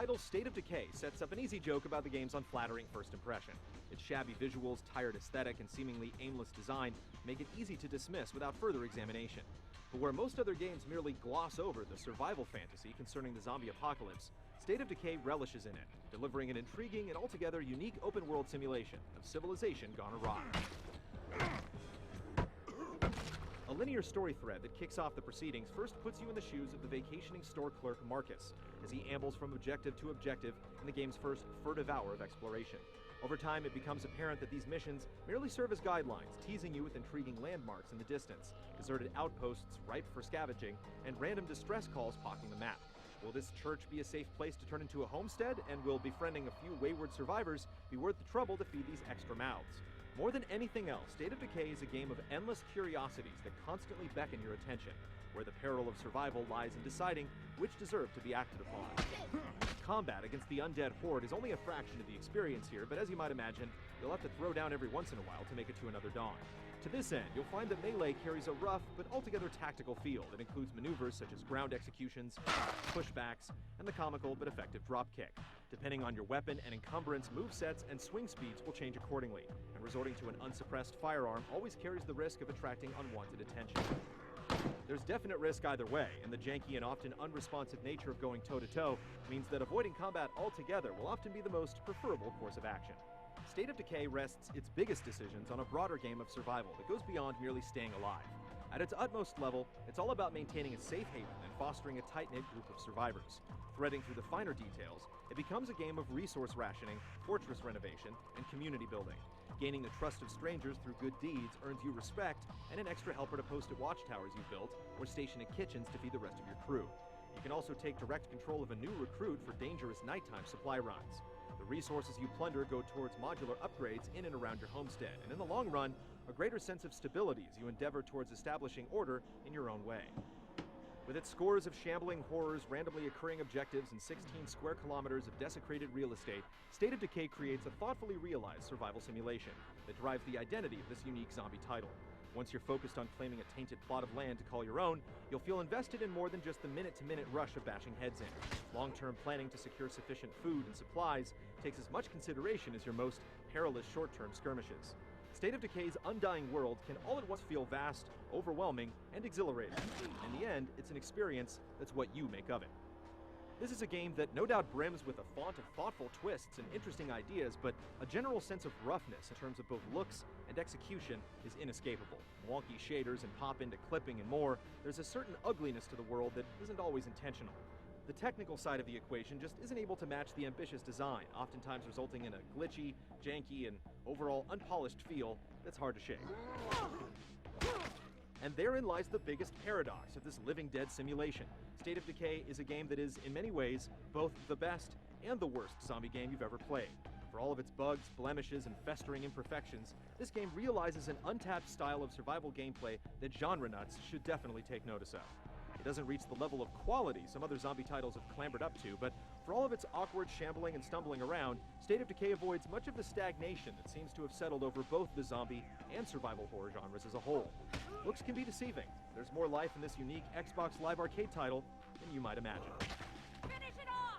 title State of Decay sets up an easy joke about the game's unflattering first impression. Its shabby visuals, tired aesthetic, and seemingly aimless design make it easy to dismiss without further examination. But where most other games merely gloss over the survival fantasy concerning the zombie apocalypse, State of Decay relishes in it, delivering an intriguing and altogether unique open-world simulation of civilization gone awry. A linear story thread that kicks off the proceedings first puts you in the shoes of the vacationing store clerk Marcus, as he ambles from objective to objective in the game's first furtive hour of exploration. Over time, it becomes apparent that these missions merely serve as guidelines, teasing you with intriguing landmarks in the distance, deserted outposts ripe for scavenging, and random distress calls pocking the map. Will this church be a safe place to turn into a homestead, and will befriending a few wayward survivors be worth the trouble to feed these extra mouths? More than anything else, State of Decay is a game of endless curiosities that constantly beckon your attention, where the peril of survival lies in deciding which deserve to be acted upon. Combat against the undead horde is only a fraction of the experience here, but as you might imagine, you'll have to throw down every once in a while to make it to another dawn. To this end, you'll find that Melee carries a rough but altogether tactical feel that includes maneuvers such as ground executions, pushbacks, and the comical but effective dropkick. Depending on your weapon and encumbrance, movesets and swing speeds will change accordingly, and resorting to an unsuppressed firearm always carries the risk of attracting unwanted attention. There's definite risk either way, and the janky and often unresponsive nature of going toe-to-toe means that avoiding combat altogether will often be the most preferable course of action. State of Decay rests its biggest decisions on a broader game of survival that goes beyond merely staying alive. At its utmost level, it's all about maintaining a safe haven and fostering a tight-knit group of survivors. Threading through the finer details, it becomes a game of resource rationing, fortress renovation, and community building. Gaining the trust of strangers through good deeds earns you respect and an extra helper to post at watchtowers you've built, or station at kitchens to feed the rest of your crew. You can also take direct control of a new recruit for dangerous nighttime supply runs. The resources you plunder go towards modular upgrades in and around your homestead, and in the long run, a greater sense of stability as you endeavor towards establishing order in your own way. With its scores of shambling horrors, randomly occurring objectives, and 16 square kilometers of desecrated real estate, State of Decay creates a thoughtfully realized survival simulation that drives the identity of this unique zombie title. Once you're focused on claiming a tainted plot of land to call your own, you'll feel invested in more than just the minute-to-minute rush of bashing heads in. Long-term planning to secure sufficient food and supplies takes as much consideration as your most perilous short-term skirmishes. State of Decay's undying world can all at once feel vast, overwhelming, and exhilarating. In the end, it's an experience that's what you make of it. This is a game that no doubt brims with a font of thoughtful twists and interesting ideas, but a general sense of roughness in terms of both looks and execution is inescapable. Wonky shaders and pop-into clipping and more, there's a certain ugliness to the world that isn't always intentional. The technical side of the equation just isn't able to match the ambitious design, oftentimes resulting in a glitchy, janky, and overall unpolished feel that's hard to shake. And therein lies the biggest paradox of this living dead simulation. State of Decay is a game that is, in many ways, both the best and the worst zombie game you've ever played. For all of its bugs, blemishes, and festering imperfections, this game realizes an untapped style of survival gameplay that genre nuts should definitely take notice of. It doesn't reach the level of quality some other zombie titles have clambered up to, but for all of its awkward shambling and stumbling around, State of Decay avoids much of the stagnation that seems to have settled over both the zombie and survival horror genres as a whole. Looks can be deceiving. There's more life in this unique Xbox Live Arcade title than you might imagine. Finish it off!